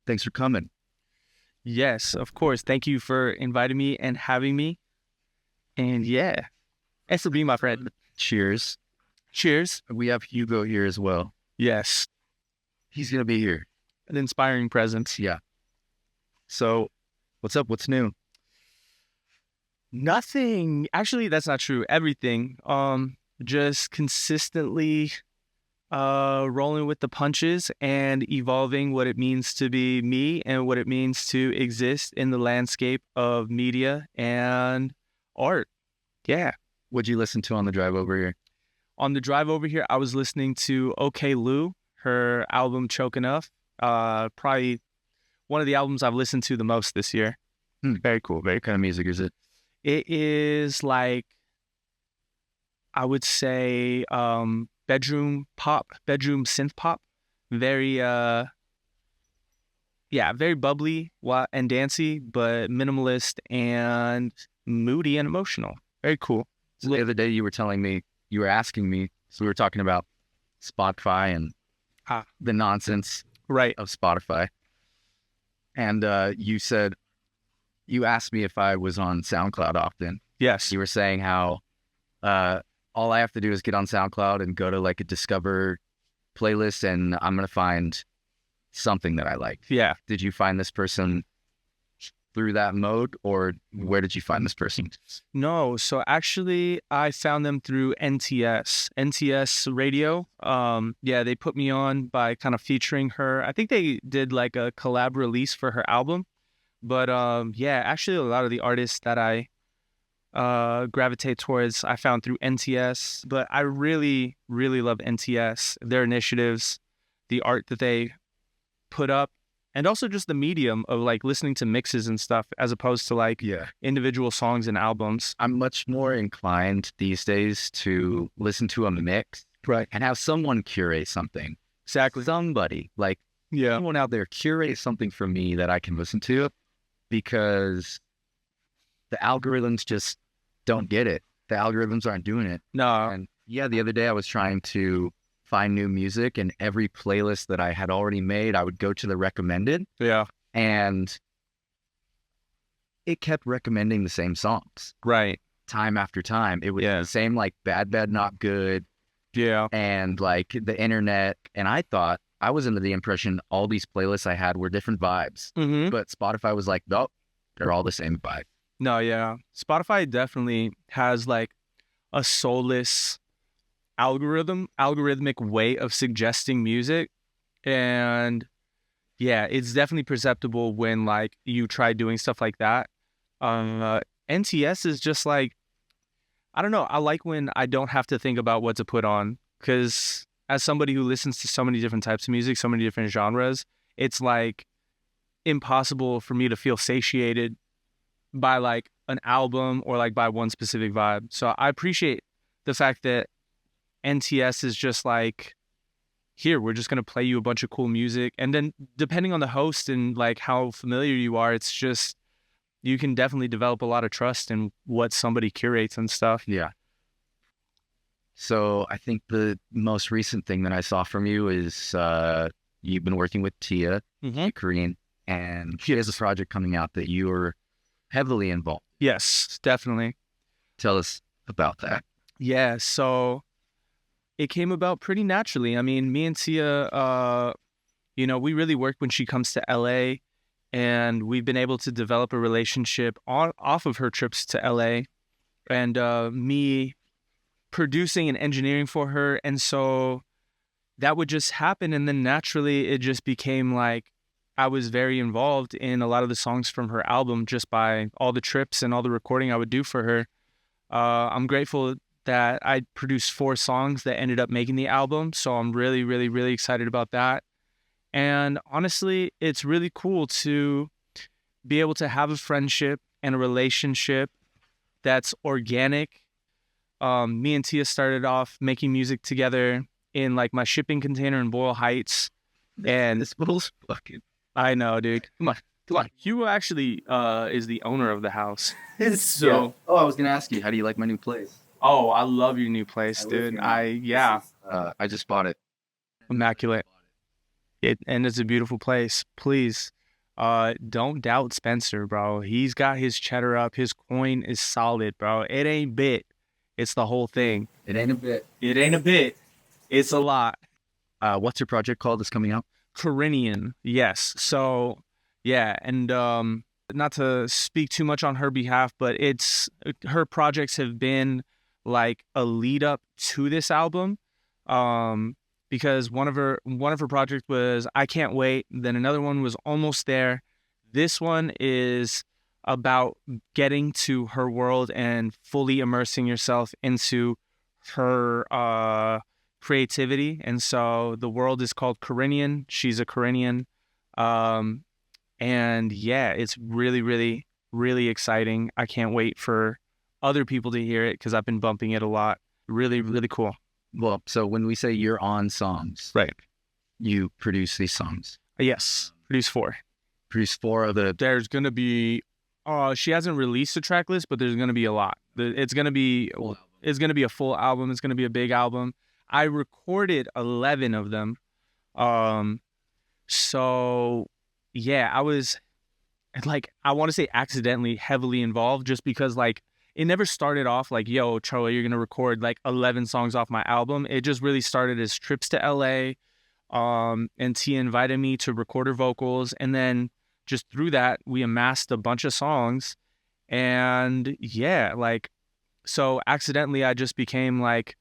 Thanks for coming. Yes, of course. Thank you for inviting me and having me. And yeah, thanks for being my friend. Cheers. Cheers. We have Hugo here as well. Yes, He's going to be here. an inspiring presence. Yeah. So, what's up? What's new? Nothing. Actually, that's not true. Everything. Just consistently rolling with the punches and evolving what it means to be me and what it means to exist in the landscape of media and art. Yeah. What'd you listen to on the drive over here? On the drive over here, I was listening to OK Lou, her album Choke Enough. Probably one of the albums I've listened to the most this year. Very cool. What kind of music is it? It is like, I would say, bedroom pop, bedroom synth pop. Very, very bubbly and dancey, but minimalist and moody and emotional. Very cool. So the other day you were asking me, so we were talking about Spotify and the nonsense Right. of Spotify. And you asked me if I was on SoundCloud often. Yes. You were saying how all I have to do is get on SoundCloud and go to like a Discover playlist and I'm going to find something that I like. Yeah. Did you find this person through that mode, or where did you find this person? No, so actually I found them through NTS Radio. They put me on by kind of featuring her. I think they did like a collab release for her album. But actually a lot of the artists that I gravitate towards I found through NTS. But I really, really love NTS, their initiatives, the art that they put up, and also just the medium of like listening to mixes and stuff as opposed to like individual songs and albums. I'm much more inclined these days to listen to a mix, Right. and have someone curate something. Exactly. Somebody, like someone out there curate something for me that I can listen to, because the algorithms just don't get it. The algorithms aren't doing it. No. And the other day I was trying to find new music, and every playlist that I had already made, I would go to the recommended. Yeah. And it kept recommending the same songs. Right. Time after time. It was the same, like Bad, Not Good. Yeah. And like the internet. And I thought, I was under the impression all these playlists I had were different vibes. Mm-hmm. But Spotify was like, nope, they're all the same vibe. No, yeah. Spotify definitely has like a soulless algorithmic way of suggesting music. And yeah, it's definitely perceptible when like you try doing stuff like that. NTS is just like, I don't know. I like when I don't have to think about what to put on, because as somebody who listens to so many different types of music, so many different genres, it's like impossible for me to feel satiated by like an album or like by one specific vibe. So I appreciate the fact that NTS is just like, here, we're just going to play you a bunch of cool music. And then depending on the host and like how familiar you are, it's just, you can definitely develop a lot of trust in what somebody curates and stuff. Yeah. So I think the most recent thing that I saw from you is you've been working with Tia Corine, and she has a project coming out that you are heavily involved. Yes, definitely. Tell us about that. Yeah, so it came about pretty naturally. I mean, me and Tia, we really work when she comes to LA, and we've been able to develop a relationship off of her trips to LA, and me producing and engineering for her. And so that would just happen. And then naturally it just became like I was very involved in a lot of the songs from her album just by all the trips and all the recording I would do for her. I'm grateful that I produced 4 songs that ended up making the album. So I'm really, really, really excited about that. And honestly, it's really cool to be able to have a friendship and a relationship that's organic. Me and Tia started off making music together in like my shipping container in Boyle Heights. And this bull's fucking... I know, dude. Come on. Hugo actually is the owner of the house. So yeah. Oh, I was gonna ask you, how do you like my new place? Oh, I love your new place, dude. I just bought it. Immaculate. And it's a beautiful place. Please, don't doubt Spencer, bro. He's got his cheddar up. His coin is solid, bro. It ain't bit. It's the whole thing. It ain't a bit. It ain't a bit. It's a lot. What's your project called that's coming out? CORINIAN, yes. So, yeah, and not to speak too much on her behalf, but her projects have been like a lead up to this album, because one of her projects was I Can't Wait. Then another one was Almost There. This one is about getting to her world and fully immersing yourself into her creativity. And so the world is called Corinian. She's a Corinian. And yeah, it's really, really, really exciting. I can't wait for other people to hear it because I've been bumping it a lot. Really, really cool. Well, so when we say you're on songs, right, you produce these songs. Yes, produce 4. Produce 4 of the. There's gonna be. She hasn't released a track list, but there's gonna be a lot. It's gonna be a full album. It's gonna be a big album. I recorded 11 of them. So yeah, I was like, I want to say accidentally heavily involved just because like it never started off like, yo, Ochoa, you're going to record like 11 songs off my album. It just really started as trips to LA. And Tia invited me to record her vocals. And then just through that, we amassed a bunch of songs. And yeah, like, so accidentally I just became like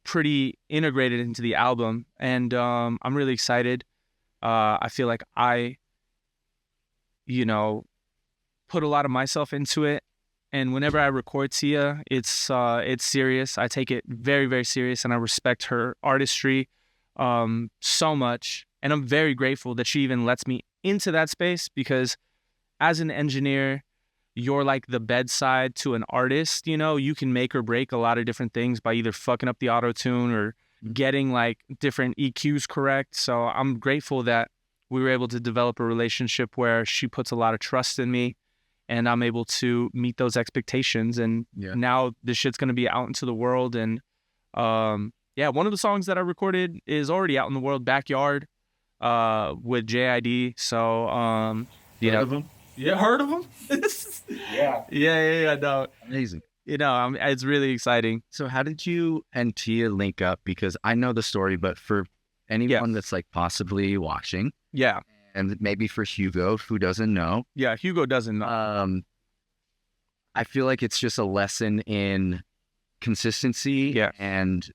pretty integrated into the album. And I'm really excited. I feel like I put a lot of myself into it. And whenever I record Tia, it's serious. I take it very, very serious, and I respect her artistry so much. And I'm very grateful that she even lets me into that space, because as an engineer, you're like the bedside to an artist. You can make or break a lot of different things by either fucking up the auto-tune or getting like different EQs correct. So I'm grateful that we were able to develop a relationship where she puts a lot of trust in me and I'm able to meet those expectations. And now this shit's going to be out into the world. And one of the songs that I recorded is already out in the world, Backyard, with JID. So, Heard of him? Yeah, heard of him? Yeah, no. Amazing. It's really exciting. So how did you and Tia link up? Because I know the story, but for anyone that's like possibly watching. Yeah. And maybe for Hugo, who doesn't know. Yeah, Hugo doesn't know. I feel like it's just a lesson in consistency and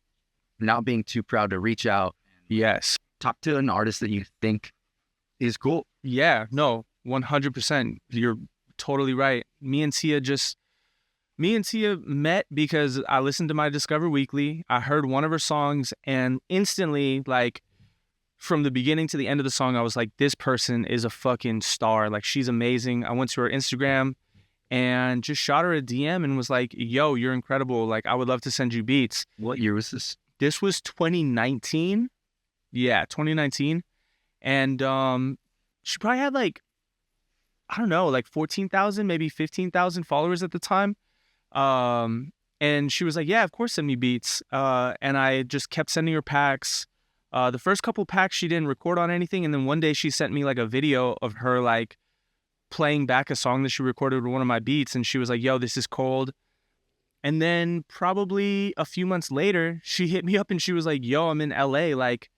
not being too proud to reach out. Yes. Talk to an artist that you think is cool. Yeah, no, 100%. You're totally right. Me and Tia met because I listened to my Discover Weekly. I heard one of her songs and instantly, like, from the beginning to the end of the song, I was like, this person is a fucking star. Like, she's amazing. I went to her Instagram and just shot her a DM and was like, yo, you're incredible. Like, I would love to send you beats. What year was this? This was 2019. Yeah, 2019. And she probably had like, I don't know, like 14,000, maybe 15,000 followers at the time. And she was like, yeah, of course, send me beats. And I just kept sending her packs. The first couple packs, she didn't record on anything. And then one day she sent me like a video of her like playing back a song that she recorded with one of my beats. And she was like, yo, this is cold. And then probably a few months later, she hit me up and she was like, yo, I'm in LA. Like,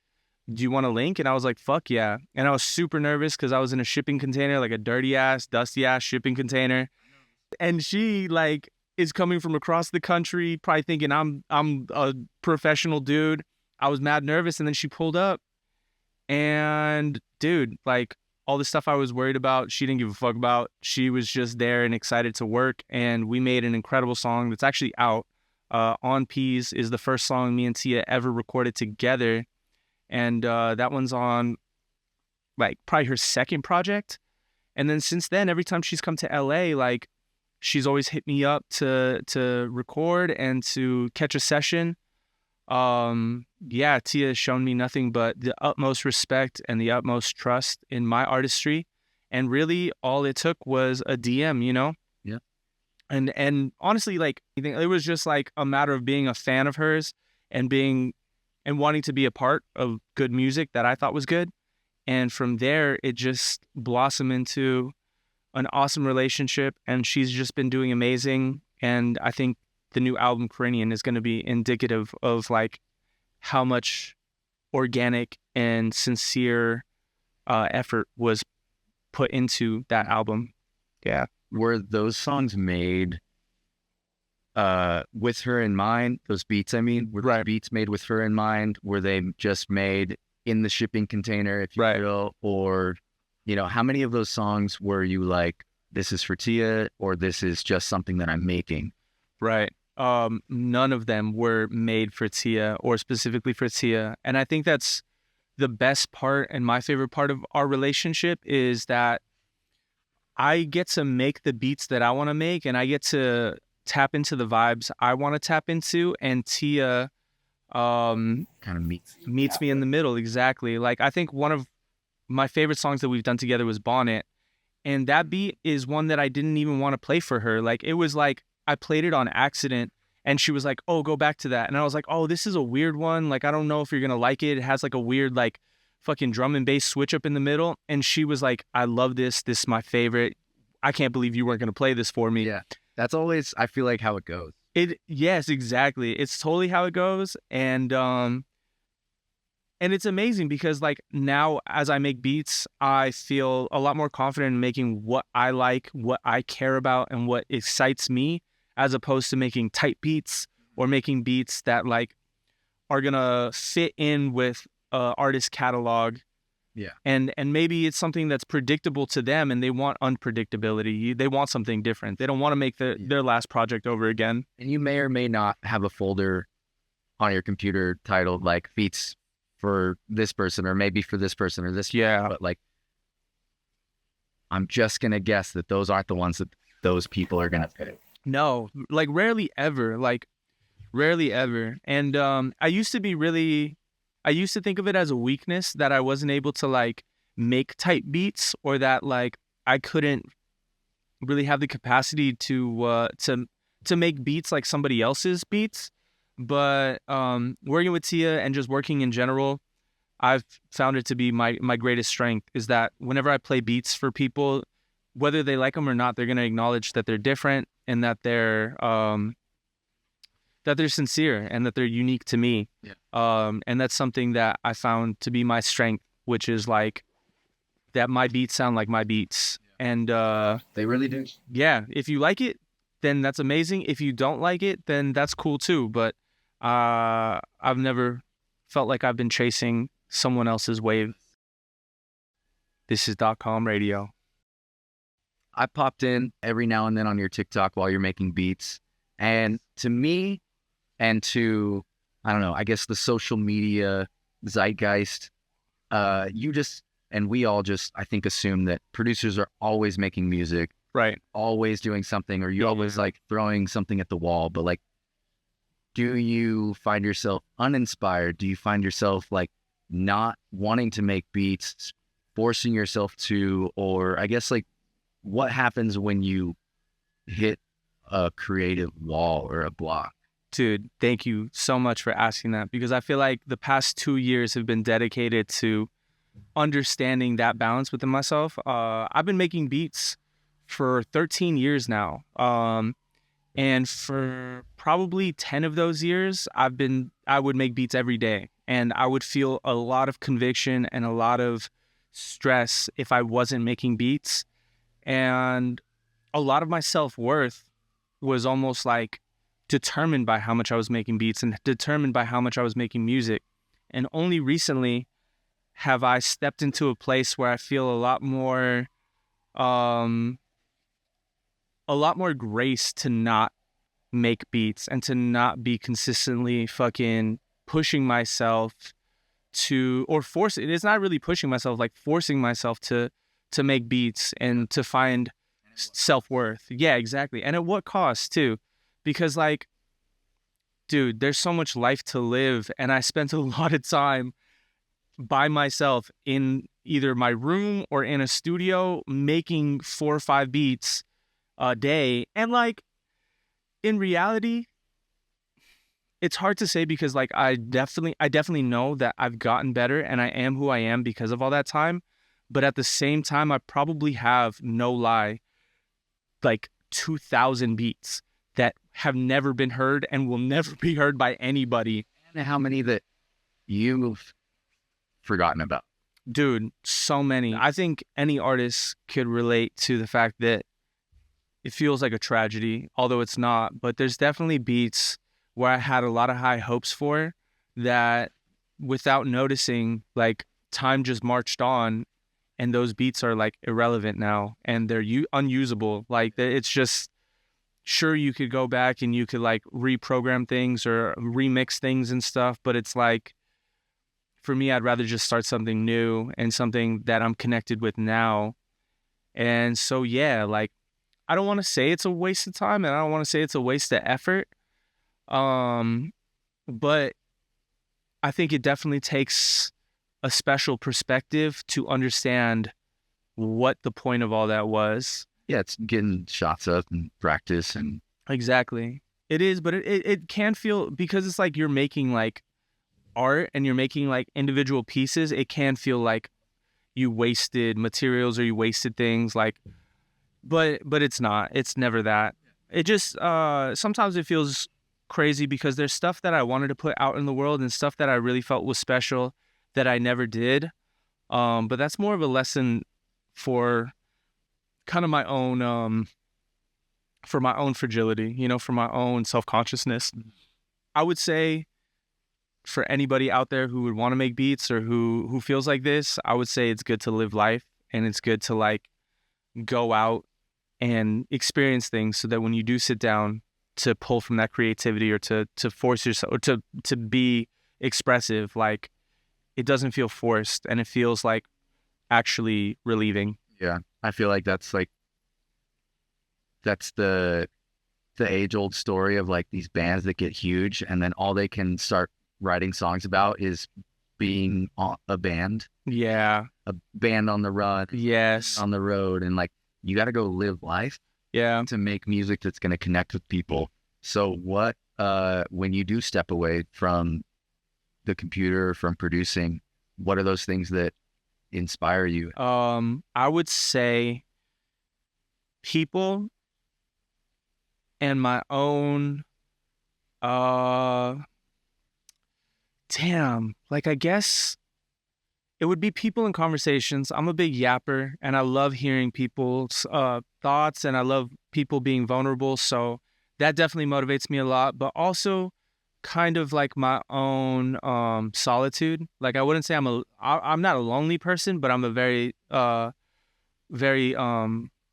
do you want to link? And I was like, fuck yeah. And I was super nervous because I was in a shipping container, like a dirty ass, dusty ass shipping container. And she like is coming from across the country, probably thinking I'm a professional dude. I was mad nervous, and then she pulled up, and dude, like all the stuff I was worried about, she didn't give a fuck about. She was just there and excited to work, and we made an incredible song that's actually out. On Peas is the first song me and Tia ever recorded together, and that one's on like probably her second project. And then since then, every time she's come to LA, like she's always hit me up to record and to catch a session. Tia has shown me nothing but the utmost respect and the utmost trust in my artistry. And really all it took was a DM, Yeah. And honestly, like, I think it was just like a matter of being a fan of hers and wanting to be a part of good music that I thought was good. And from there, it just blossomed into an awesome relationship. And she's just been doing amazing. And I think the new album, CORINIAN, is going to be indicative of like how much organic and sincere effort was put into that album. Yeah. Were those songs made with her in mind? Those beats, I mean, were the beats made with her in mind? Were they just made in the shipping container, if you will? Or, you know, how many of those songs were you like, this is for Tia, or this is just something that I'm making? Right. None of them were made for Tia or specifically for Tia. And I think that's the best part and my favorite part of our relationship is that I get to make the beats that I want to make, and I get to tap into the vibes I want to tap into, and Tia kind of meets me in the middle. Exactly. Like, I think one of my favorite songs that we've done together was Bonnet, and that beat is one that I didn't even want to play for her. Like, it was like I played it on accident, and she was like, oh, go back to that. And I was like, oh, this is a weird one. Like, I don't know if you're gonna like it. It has like a weird like fucking drum and bass switch up in the middle. And she was like, I love this. This is my favorite. I can't believe you weren't going to play this for me. Yeah. That's always, I feel like, how it goes. Yes, exactly. It's totally how it goes. And it's amazing because like now as I make beats, I feel a lot more confident in making what I like, what I care about, and what excites me, as opposed to making tight beats or making beats that like are going to fit in with artist catalog. Yeah. And maybe it's something that's predictable to them and they want unpredictability. They want something different. They don't want to make their last project over again. And you may or may not have a folder on your computer titled like beats for this person, or maybe for this person or this. Yeah. But like, I'm just going to guess that those aren't the ones that those people are going to pick. No, like rarely ever. And I used to think of it as a weakness that I wasn't able to like make tight beats, or that like I couldn't really have the capacity to make beats like somebody else's beats. But working with Tia and just working in general, I've found it to be my greatest strength, is that whenever I play beats for people, whether they like them or not, they're going to acknowledge that they're different and that they're sincere and that they're unique to me. Yeah. And that's something that I found to be my strength, which is like that my beats sound like my beats. Yeah. And they really do. Yeah. If you like it, then that's amazing. If you don't like it, then that's cool too. But I've never felt like I've been chasing someone else's wave. This is Dotcalm Radio. I popped in every now and then on your TikTok while you're making beats. And to me, and to, I don't know, I guess the social media zeitgeist, you just, and we all just, I think, assume that producers are always making music. Right. Always doing something, or you always like throwing something at the wall. But like, do you find yourself uninspired? Do you find yourself like not wanting to make beats, forcing yourself to, or I guess like, what happens when you hit a creative wall or a block? Dude, thank you so much for asking that, because I feel like the past 2 years have been dedicated to understanding that balance within myself. I've been making beats for 13 years now. And for probably 10 of those years, I would make beats every day, and I would feel a lot of conviction and a lot of stress if I wasn't making beats. And a lot of my self-worth was almost like determined by how much I was making beats and determined by how much I was making music. And only recently have I stepped into a place where I feel a lot more grace to not make beats and to not be consistently fucking pushing myself to, or force it. It's not really pushing myself, like forcing myself to make beats and to find self-worth. Yeah, exactly. And at what cost too? Because like, dude, there's so much life to live, and I spent a lot of time by myself in either my room or in a studio making 4 or 5 beats a day. And like, in reality, it's hard to say because like I definitely know that I've gotten better and I am who I am because of all that time. But at the same time, I probably have, no lie, like 2,000 beats that have never been heard and will never be heard by anybody. And how many that you've forgotten about? Dude, so many. I think any artist could relate to the fact that it feels like a tragedy, although it's not. But there's definitely beats where I had a lot of high hopes for that without noticing, like time just marched on and those beats are like irrelevant now and they're unusable. Like it's just, sure, you could go back and you could like reprogram things or remix things and stuff, but it's like, for me, I'd rather just start something new and something that I'm connected with now. And so, yeah, like, I don't want to say it's a waste of time and I don't want to say it's a waste of effort. But I think it definitely takes a special perspective to understand what the point of all that was. Yeah, it's getting shots up and practice and exactly. It is, but it can feel, because it's like you're making like art and you're making like individual pieces, it can feel like you wasted materials or you wasted things, like, but it's not. It's never that. It just sometimes it feels crazy because there's stuff that I wanted to put out in the world and stuff that I really felt was special that I never did. But that's more of a lesson for kind of my own for my own fragility, you know, for my own self-consciousness. I would say for anybody out there who would want to make beats or who feels like this, I would say it's good to live life and it's good to like go out and experience things so that when you do sit down to pull from that creativity or to force yourself or to be expressive, like it doesn't feel forced and it feels like actually relieving. Yeah, I feel like that's the age-old story of like these bands that get huge and then all they can start writing songs about is being a band. Yeah. A band on the run. Yes. On the road. And like, you got to go live life. Yeah. To make music that's going to connect with people. So what, when you do step away from the computer, from producing, what are those things that inspire you? I would say people and my own, like I guess it would be people and conversations. I'm a big yapper and I love hearing people's thoughts and I love people being vulnerable. So that definitely motivates me a lot, but also kind of like my own solitude. Like I wouldn't say I'm not a lonely person, but I'm a very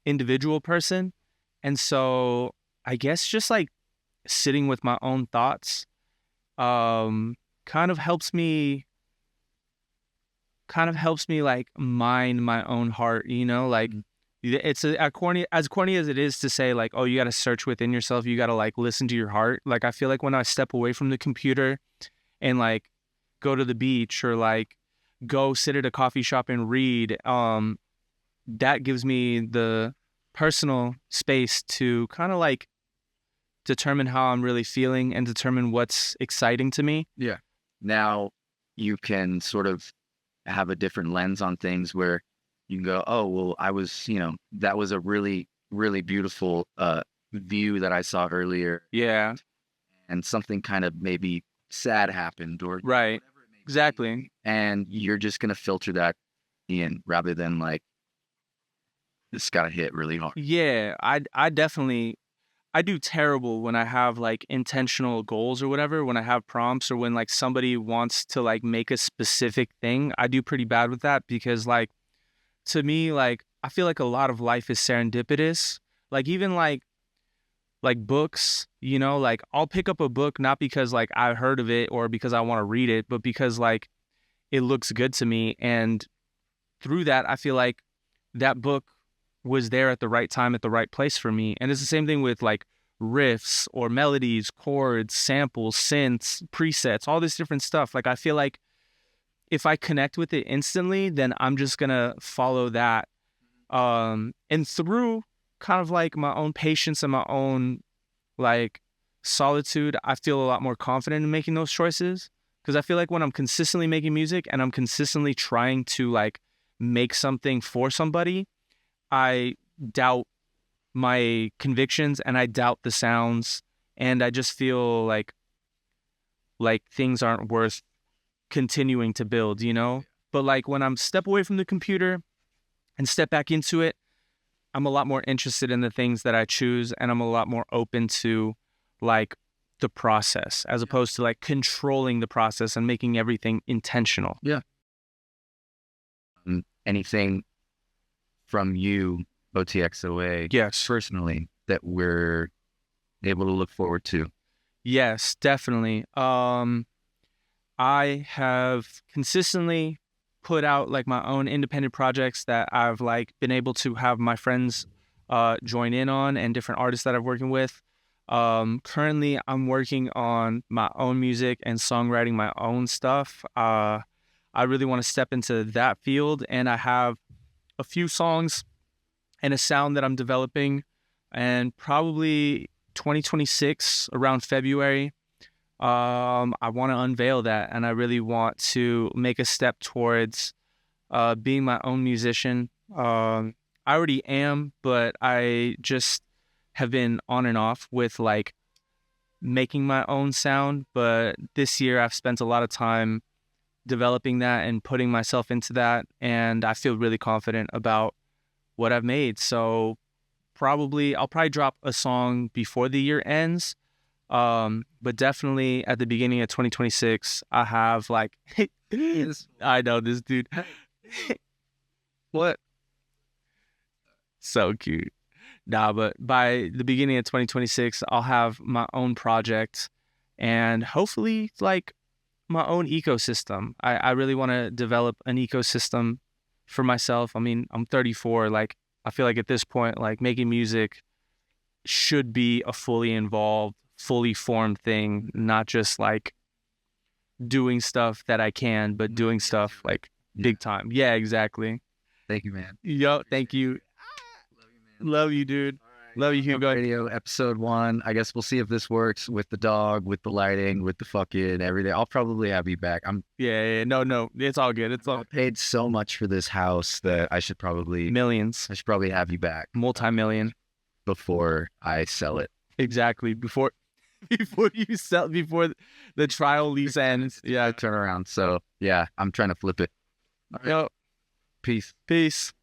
individual person. And so I guess just like sitting with my own thoughts kind of helps me like mind my own heart, you know, like it's as corny as it is to say like, oh, you got to search within yourself. You got to like listen to your heart. Like, I feel like when I step away from the computer and like go to the beach or like go sit at a coffee shop and read, that gives me the personal space to kind of like determine how I'm really feeling and determine what's exciting to me. Yeah. Now you can sort of have a different lens on things where you can go, oh, well, I was, you know, that was a really, really beautiful view that I saw earlier. Yeah. And something kind of maybe sad happened or right. Exactly. And you're just going to filter that in rather than like, this got to hit really hard. Yeah. I definitely, I do terrible when I have like intentional goals or whatever, when I have prompts or when like somebody wants to like make a specific thing. I do pretty bad with that because like, to me, like, I feel like a lot of life is serendipitous. Like even like books, you know, like I'll pick up a book, not because like I heard of it or because I want to read it, but because like it looks good to me. And through that, I feel like that book was there at the right time, at the right place for me. And it's the same thing with like riffs or melodies, chords, samples, synths, presets, all this different stuff. Like I feel like if I connect with it instantly, then I'm just going to follow that. And through kind of like my own patience and my own like solitude, I feel a lot more confident in making those choices. Because I feel like when I'm consistently making music and I'm consistently trying to like make something for somebody, I doubt my convictions and I doubt the sounds, and I just feel like things aren't worth continuing to build, you know? But like when I'm step away from the computer and step back into it, I'm a lot more interested in the things that I choose, and I'm a lot more open to like the process as opposed to like controlling the process and making everything intentional. Yeah. Anything from you, OTXOA, Yes. personally, that we're able to look forward to? Yes, definitely. I have consistently put out like my own independent projects that I've like been able to have my friends join in on, and different artists that I'm working with. Currently I'm working on my own music and songwriting my own stuff. I really want to step into that field, and I have a few songs and a sound that I'm developing, and probably 2026 around February, I want to unveil that, and I really want to make a step towards being my own musician. I already am, but I just have been on and off with like making my own sound. But this year I've spent a lot of time developing that and putting myself into that, and I feel really confident about what I've made. So I'll probably drop a song before the year ends. But definitely at the beginning of 2026, I have like, I know this dude. What? So cute. Nah, but by the beginning of 2026, I'll have my own project and hopefully like my own ecosystem. I really want to develop an ecosystem for myself. I mean, I'm 34. Like, I feel like at this point, like making music should be a fully involved, fully formed thing, not just like doing stuff that I can, but doing stuff like big time. Yeah, exactly. Thank you, man. Yo, thank you. Love you, man. Love you, dude. Love you, Hugo. Radio episode 1. I guess we'll see if this works with the dog, with the lighting, with the fucking everything. I'll probably have you back. Yeah. No, it's all good. It's all I paid so much for this house that I should probably millions, have you back multi-million before I sell it. Exactly. Before you sell, before the trial lease ends. Yeah. Turn around. So yeah, I'm trying to flip it. Yo, Peace. peace.